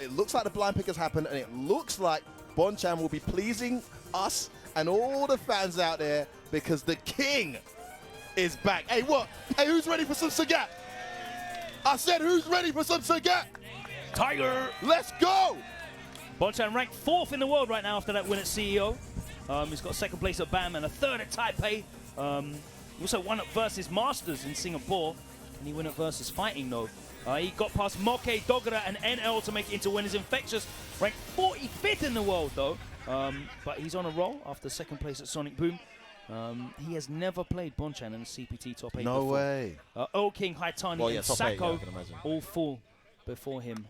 It looks like the blind pick has happened, and it looks like Bonchan will be pleasing us and all the fans out there because the king is back. Hey, what? Hey, who's ready for some Sagat? I said, who's ready for some Sagat? Tiger! Let's go! Bonchan ranked 4th in the world right now after that win at CEO. He's got 2nd place at BAM and a 3rd at Taipei. He also won at Versus Masters in Singapore, and he won at Versus Fighting though. He got past Moke, Dogura, and NL to make it into winners. Infexious ranked 45th in the world though, but he's on a roll after 2nd place at Sonic Boom. He has never played Bonchan in the CPT top 8 No before. way. O King, Haitani, and Sako all fall before him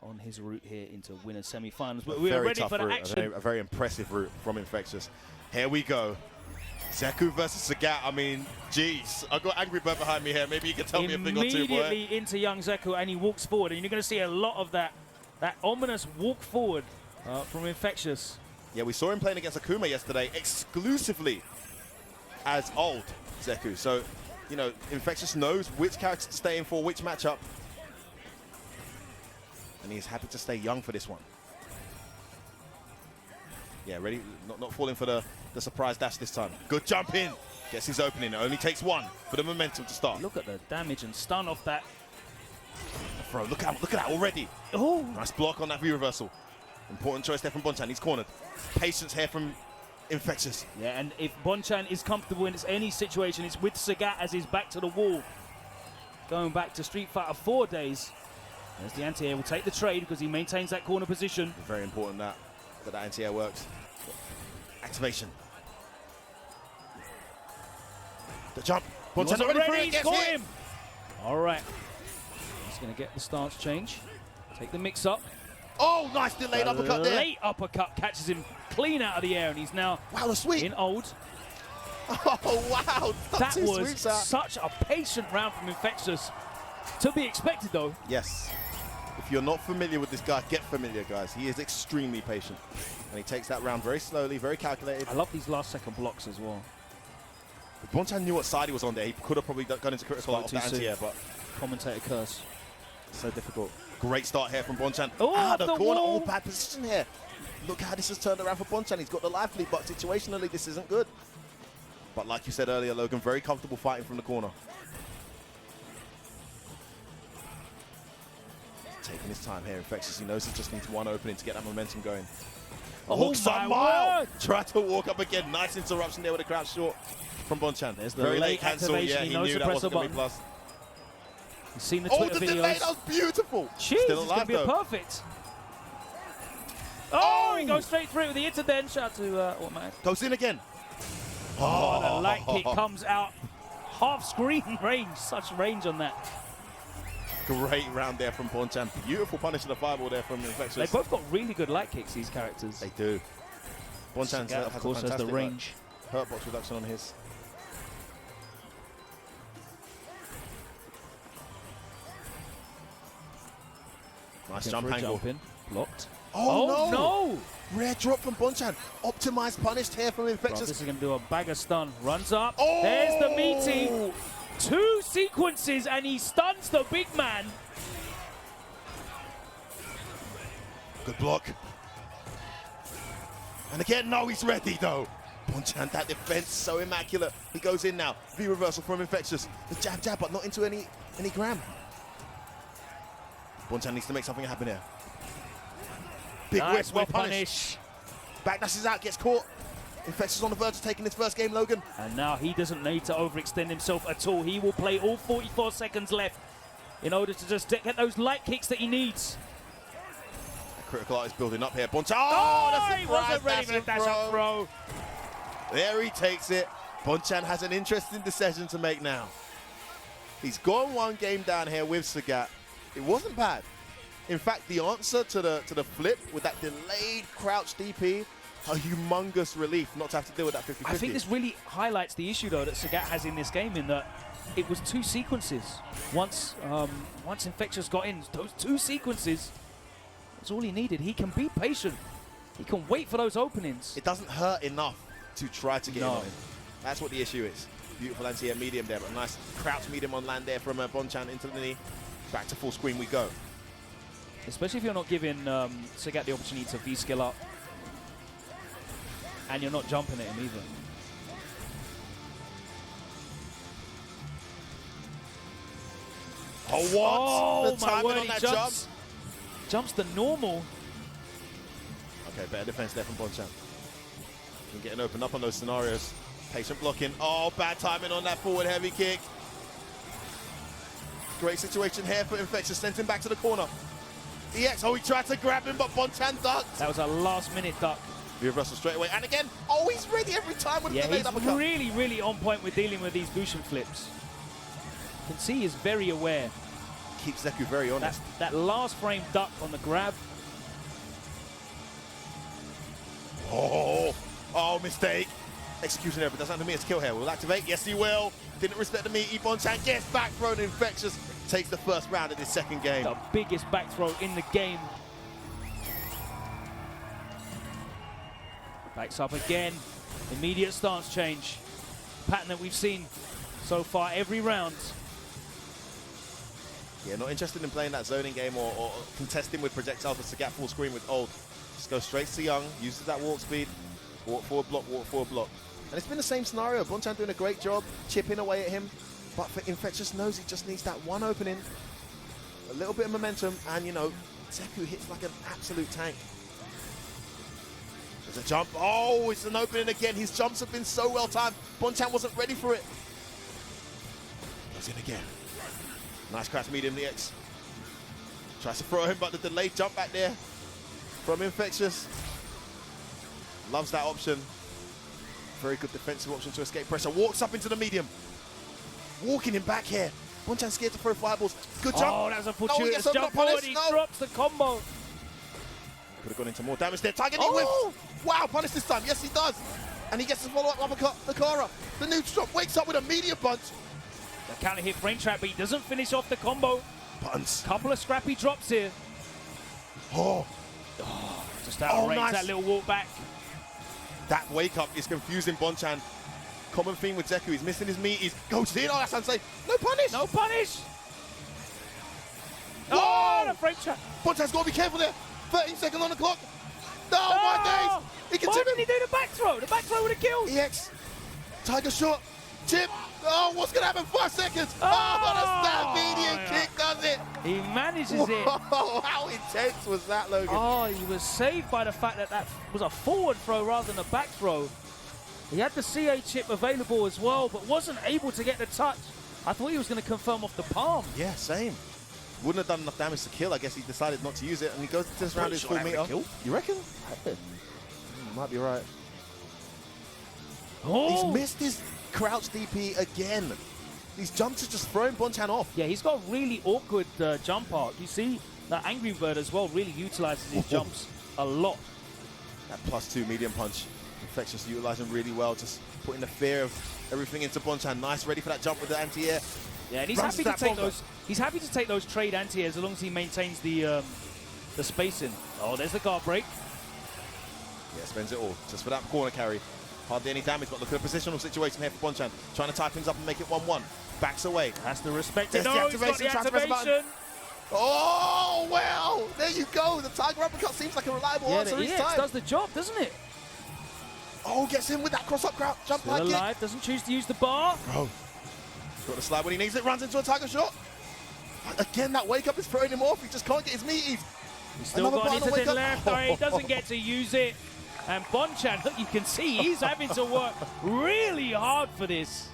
on his route here into winners semi-finals. But we're ready for the action. A very impressive route from Infectious. Here we go. Zeku versus Sagat. I mean, jeez. I've got Angry Bird behind me here. Maybe you can tell me a thing or two, boy. Immediately into young Zeku, and he walks forward. And you're going to see a lot of that ominous walk forward from Infectious. Yeah, we saw him playing against Akuma yesterday exclusively as old Zeku. So, you know, Infectious knows which character to stay in for, which matchup. And he's happy to stay young for this one. Yeah, ready, not falling for the surprise dash this time. Good jump in. Gets his opening. It only takes 1 for the momentum to start. Look at the damage and stun off that. Throw. Look at that already. Oh, nice block on that V reversal. Important choice there from Bonchan. He's cornered. Patience here from Infectious. Yeah, and if Bonchan is comfortable in any situation, it's with Sagat as he's back to the wall. Going back to Street Fighter 4 days. As the anti-air will take the trade because he maintains that corner position. Very important that anti-air works. Activation. The jump. Bonchan not ready for it. He's got him. All right. He's going to get the stance change. Take the mix up. Oh, nice delayed uppercut there. Late uppercut catches him clean out of the air, and he's now in old. Oh, wow. That was such a patient round from Infectious. To be expected, though. Yes. If you're not familiar with this guy, get familiar, guys. He is extremely patient. And he takes that round very slowly, very calculated. I love these last second blocks as well. If Bonchan knew what side he was on there, he could have probably gone into critical off the anti-air, but... Commentator curse. So difficult. Great start here from Bonchan. Oh, the corner. Oh, bad position here. Look how this has turned around for Bonchan. He's got the life lead, but situationally, this isn't good. But like you said earlier, Logan, very comfortable fighting from the corner. Taking his time here, Infectious. He knows he just needs 1 opening to get that momentum going. Oh, my word! Try to walk up again. Nice interruption there with a crouch short from Bonchan. There's the very late cancel. activation. Yeah, he knows knew to that press wasn't the going to be button. plus. You've seen the Twitter videos. Delay, that was beautiful. Jeez, Still it's alive, going to be a perfect. Oh, he goes straight through it with the inter then. Shout out to Automatic. Goes in again. Oh, the light kick comes out. Half screen range. Such range on that. Great round there from Bonchan. Beautiful punish to the fireball there from Infectious. They both got really good light kicks, these characters. They do. Bonchan, of course, has the range. Hurt box reduction on his. Nice jump angle. Jump in. Blocked. Oh, no! Rare drop from Bonchan. Optimized punished here from Infectious. This is going to do a bag of stun. Runs up. Oh! There's the meaty. 2 sequences and he stuns the big man. Good block. And again, no, he's ready though. Bonchan, that defense so immaculate. He goes in now. V reversal from Infectious. The jab, but not into any gram. Bonchan needs to make something happen here. Big Nice, whip, well punish. Backdashes out, gets caught. Infectious on the verge of taking his first game, Logan. And now he doesn't need to overextend himself at all. He will play all 44 seconds left in order to just get those light kicks that he needs. The critical art is building up here. Bonchan, he wasn't ready for the dash-up throw. There he takes it. Bonchan has an interesting decision to make now. He's gone 1 game down here with Sagat. It wasn't bad. In fact, the answer to the flip with that delayed crouch DP, a humongous relief not to have to deal with that 50-50. I think this really highlights the issue, though, that Sagat has in this game, in that it was 2 sequences. Once Infectious got in, those 2 sequences, that's all he needed. He can be patient. He can wait for those openings. It doesn't hurt enough to try to get in. That's what the issue is. Beautiful anti-air medium there, but nice crouch medium on land there from Bonchan into the knee. Back to full screen we go. Especially if you're not giving Sagat the opportunity to V-skill up. And you're not jumping at him either. Oh, what? Oh, The my timing word, on he that jumps. Jumps the normal. Okay, better defense there from Bonchan. And getting opened up on those scenarios. Patient blocking. Oh, bad timing on that forward heavy kick. Great situation here for Infexious. Sent him back to the corner. EX, oh, he tried to grab him, but Bonchan ducked. That was a last-minute duck. Reversal straight away. And again, oh, he's ready every time with the late he's uppercut. really, really on point with dealing with these Bonchan flips. You can see he's very aware. Keeps Zeku very honest. That last frame duck on the grab. Oh, mistake. Execution error, but doesn't have to meet his kill here. Will activate? Yes, he will. Didn't respect the meaty. Bonchan gets back thrown. Infectious takes the first round of this second game. The biggest back throw in the game. Backs up again. Immediate stance change. Pattern that we've seen so far every round. Yeah, not interested in playing that zoning game or contesting with projectiles with Sagat full screen with old. Just go straight to Young, uses that walk speed, walk forward block. And it's been the same scenario. Bonchan doing a great job, chipping away at him. But for Infectious knows he just needs that one opening, a little bit of momentum, and you know, Zeku hits like an absolute tank. There's a jump. Oh, it's an opening again. His jumps have been so well timed. Bonchan wasn't ready for it. Goes in again. Nice crash medium, the X. Tries to throw him, but the delayed jump back there from Infectious. Loves that option. Very good defensive option to escape pressure. Walks up into the medium. Walking him back here. Bonchan scared to throw fireballs. Good jump. Oh, that was a fortuitous no, jump forward. He drops the combo. Could have gone into more damage there. Tiger knee whips. Wow, punish this time. Yes, he does. And he gets the follow-up uppercut. Nakara, the neutral drop, wakes up with a medium punch. The counter hit frame trap, but he doesn't finish off the combo. Buttons. Couple of scrappy drops here. Just out of range, nice. that little walk back. That wake up is confusing Bonchan. Common theme with Zeku, he's missing his meaties. Goes in, oh, that's unsafe. No punish. No punish. Whoa. Oh, the frame trap. Bonchan's got to be careful there. 13 seconds on the clock. No, my days. He can Why chip him. didn't he do the back throw? The back throw would have killed. EX. Tiger shot. Chip. Oh, what's going to happen? 5 seconds. Oh, the stab medium kick does it. He manages it. Whoa, how intense was that, Logan? Oh, he was saved by the fact that that was a forward throw rather than a back throw. He had the CA chip available as well, but wasn't able to get the touch. I thought he was going to confirm off the palm. Yeah, same. Wouldn't have done enough damage to kill. I guess he decided not to use it, and he goes to this round his full meter. You reckon? Might be right. Oh. He's missed his crouch DP again. These jumps are just throwing Bonchan off. Yeah, he's got a really awkward jump arc. You see that Angry Bird as well really utilizes his jumps a lot. That +2 medium punch. Infectious utilizing really well, just putting the fear of everything into Bonchan. Nice, ready for that jump with the anti-air. Yeah, and he's happy to take those. He's happy to take those trade anti-airs as long as he maintains the spacing. Oh, there's the guard break. Yeah, spends it all just for that corner carry. Hardly any damage, but look at the positional situation here for Bonchan. Trying to tie things up and make it 1-1. Backs away. Has to respect it. There's No, the he's got the activation. Oh, well, there you go. The Tiger uppercut seems like a reliable answer each time. Does the job, doesn't it? Oh, gets him with that cross-up crouch. Jump Still high kick. alive, doesn't choose to use the bar. Bro, got the slide when he needs it, runs into a Tiger shot. Again, that wake-up is throwing him off. He just can't get his meaties. He's still got his to the left. He doesn't get to use it. And Bonchan, look, you can see he's having to work really hard for this.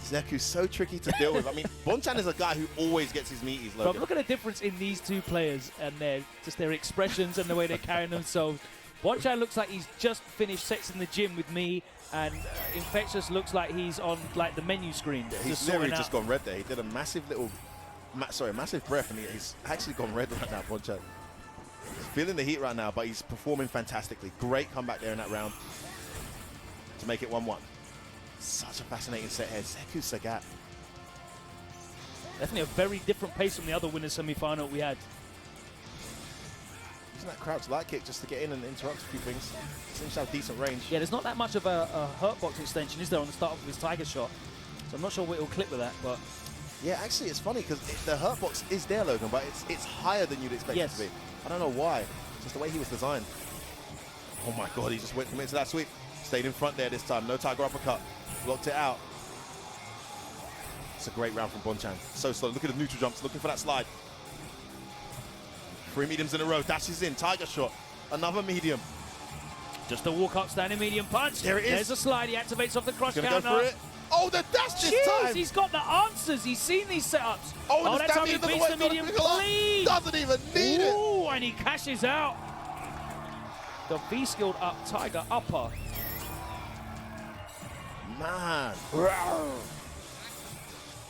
Zeku's so tricky to deal with. I mean, Bonchan is a guy who always gets his meaties, Logan. But look at the difference in these two players and their expressions and the way they're carrying themselves. Bonchan looks like he's just finished sets in the gym with me, and Infectious looks like he's on like the menu screen. Yeah, he's literally just gone red there. He did a massive little, massive breath, and he's actually gone red right now, Bonchan. He's feeling the heat right now, but he's performing fantastically. Great comeback there in that round to make it 1-1. Such a fascinating set here. Zeku Sagat. Definitely a very different pace from the other winners semi-final we had. Using that crouch light kick just to get in and interrupt a few things. Seems to have decent range. Yeah, there's not that much of a hurt box extension, is there, on the start of his Tiger shot? So I'm not sure what it'll clip with that, but Yeah, actually, it's funny because the hurt box is there, Logan, but it's higher than you'd expect it to be. I don't know why. Just the way he was designed. Oh my God, he just went into that sweep. Stayed in front there this time. No tiger uppercut. Blocked it out. It's a great round from Bonchan. So slow. Look at the neutral jumps. Looking for that slide. 3 mediums in a row. Dashes in. Tiger shot. Another medium. Just a walk up, standing medium punch. There it is. There's a slide. He activates off the cross Gonna counter. go for it. Oh, the dash this time. He's got the answers. He's seen these setups. Oh, that's how he beats the medium clean. Doesn't even need it. Ooh, and he cashes out. The V-skilled up tiger upper. Man.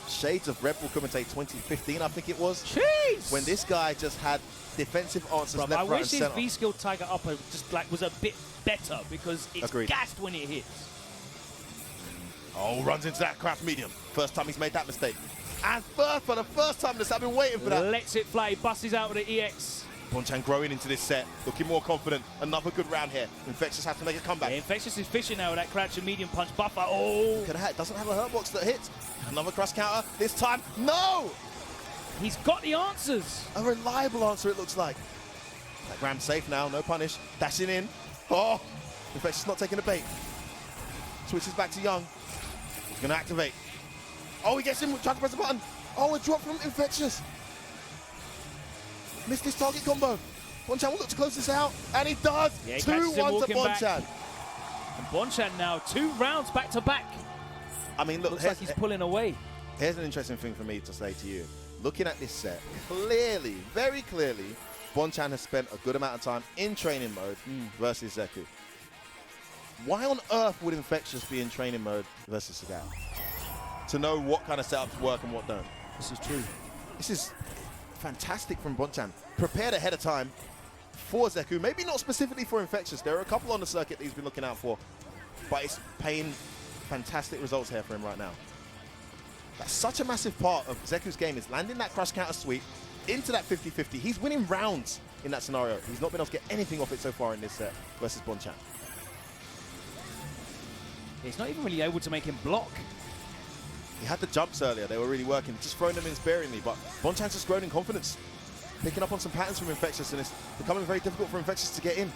Shades of Red Bull Commentate 2015, I think it was. Jeez. When this guy just had defensive answers left, right, and I wish center. his V-skilled tiger upper just like was a bit better because it's gassed when it hits. Oh, runs into that craft medium. First time he's made that mistake. And first, for the first time this, I've been waiting for that. Lets it fly, busts out with the EX. Bonchan growing into this set, looking more confident. Another good round here. Infexious has to make a comeback. Yeah, Infexious is fishing now with that crouch and medium punch buffer. Oh! Doesn't have a hurt box that hits. Another cross counter. This time, no! He's got the answers. A reliable answer, it looks like. That Ram safe now, no punish. Dashing in. Oh! Infexious not taking the bait. Switches back to Young. He's going to activate. Oh, he gets in, trying to press the button. Oh, a drop from Infexious. Missed his target combo. Bonchan will look to close this out, and he does. Yeah, 2-1 to Bonchan. And Bonchan now 2 rounds back to back. I mean, look, looks like he's pulling away. Here's an interesting thing for me to say to you. Looking at this set, clearly, very clearly, Bonchan has spent a good amount of time in training mode versus Zeku. Why on earth would Infectious be in training mode versus Sagat? To know what kind of setups work and what don't. This is true. This is fantastic from Bonchan. Prepared ahead of time for Zeku. Maybe not specifically for Infectious. There are a couple on the circuit that he's been looking out for. But it's paying fantastic results here for him right now. That's such a massive part of Zeku's game, is landing that cross counter sweep into that 50-50. He's winning rounds in that scenario. He's not been able to get anything off it so far in this set versus Bonchan. He's not even really able to make him block. He had the jumps earlier. They were really working. Just throwing them in sparingly. But Bonchan's just grown in confidence. Picking up on some patterns from Infectious, and it's becoming very difficult for Infectious to get in.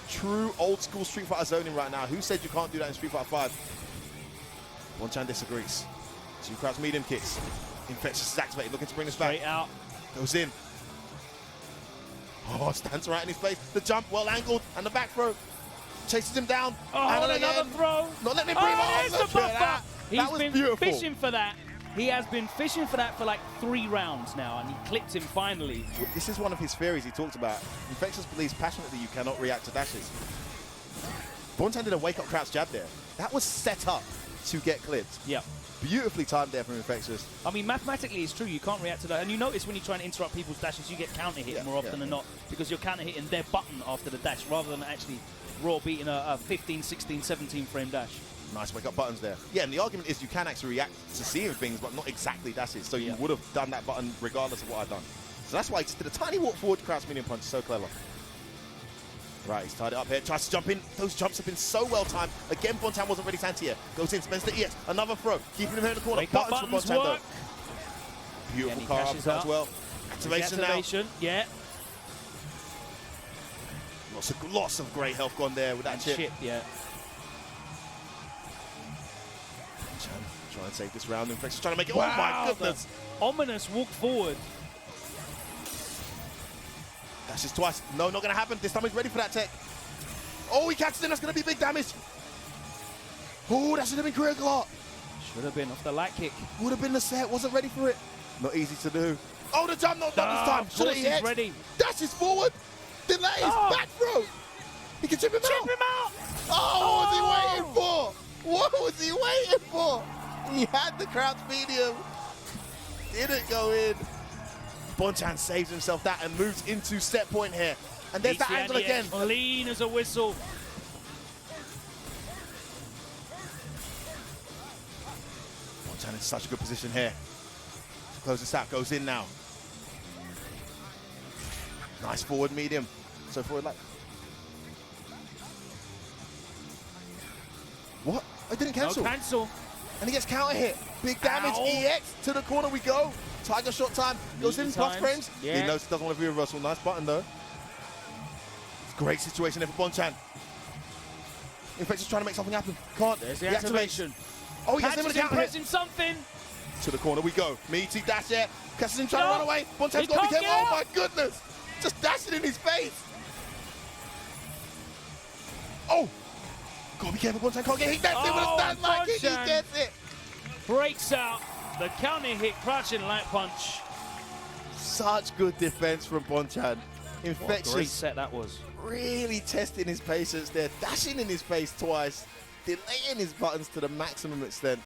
True old school Street Fighter zoning right now. Who said you can't do that in Street Fighter 5? Bonchan disagrees. 2 crouch medium kicks. Infectious is activated, looking to bring this back. Straight out. Goes in. Oh, stands right in his face. The jump, well angled, and the back throw. Chases him down. Oh, and another throw. Not letting him breathe. Oh, there's the buffer. That was beautiful. Fishing for that. He has been fishing for that for like 3 rounds now, and he clipped him finally. This is one of his theories he talked about. Infectious believes passionately you cannot react to dashes. Bonchan did a wake-up crouch jab there. That was set up to get clipped. Yeah. Beautifully timed there from Infectious. I mean, mathematically, it's true. You can't react to that. And you notice when you try and interrupt people's dashes, you get counter-hit more often than not, because you're counter-hitting their button after the dash rather than actually raw beating a 15, 16, 17 frame dash. Nice wake-up buttons there. Yeah, and the argument is you can actually react to seeing things, but not exactly dashes. So you would have done that button regardless of what I've done. So that's why he just did a tiny walk forward, crouch medium punch. So clever. Right, he's tied it up here. Tries to jump in. Those jumps have been so well timed. Again, Bonchan wasn't ready to anti here. Goes in, spends the EX. Another throw. Keeping him here in the corner. Buttons for Bonchan though. Beautiful car up as well. Activation now. Yeah. Lots of great health gone there with that chip. Yeah. Try and save this round. Infexious trying to make it. Wow, oh my goodness. Ominous walk forward. That's just twice. No, not going to happen. This time he's ready for that tech. Oh, he catches in. That's going to be big damage. Oh, that should have been critical art. Should have been off the light kick. Would have been the set. Wasn't ready for it. Not easy to do. Oh, the jump not done this time. Should have ready. Dashes forward. Delays. Back throw. He can chip him out. Oh, what was he waiting for? What was he waiting for? He had the crouch medium. Didn't go in. Bonchan saves himself that and moves into set point here. And there's that angle again. Lean as a whistle. Bonchan in such a good position here. To close this out, goes in now. Nice forward medium. So forward like. What? I didn't cancel. No cancel. And he gets counter hit. Big damage. Ow. EX to the corner we go. Tiger shot time. Goes in plus times. frames. Yeah. He knows he doesn't want to be reversal. Nice button though. It's a great situation there for Bonchan. Infexious trying to make something happen. Can't. There's the He activates. activation. Oh, he gets him Catches with a him counter hit. pressing something. To the corner we go. Meaty dash air. Catches him trying to No. run away. Bonchan's He got to be can't careful. get Oh my out. goodness. Just dashing in his face. Oh. Got to be careful. Bonchan can't get hit. That's it with a Oh, stand like it. He Bonchan. gets it. Breaks out the counter hit, crouching light punch. Such good defense from Bonchan. What a great Infectious set that was. really testing his patience there. Dashing in his face twice. Delaying his buttons to the maximum extent.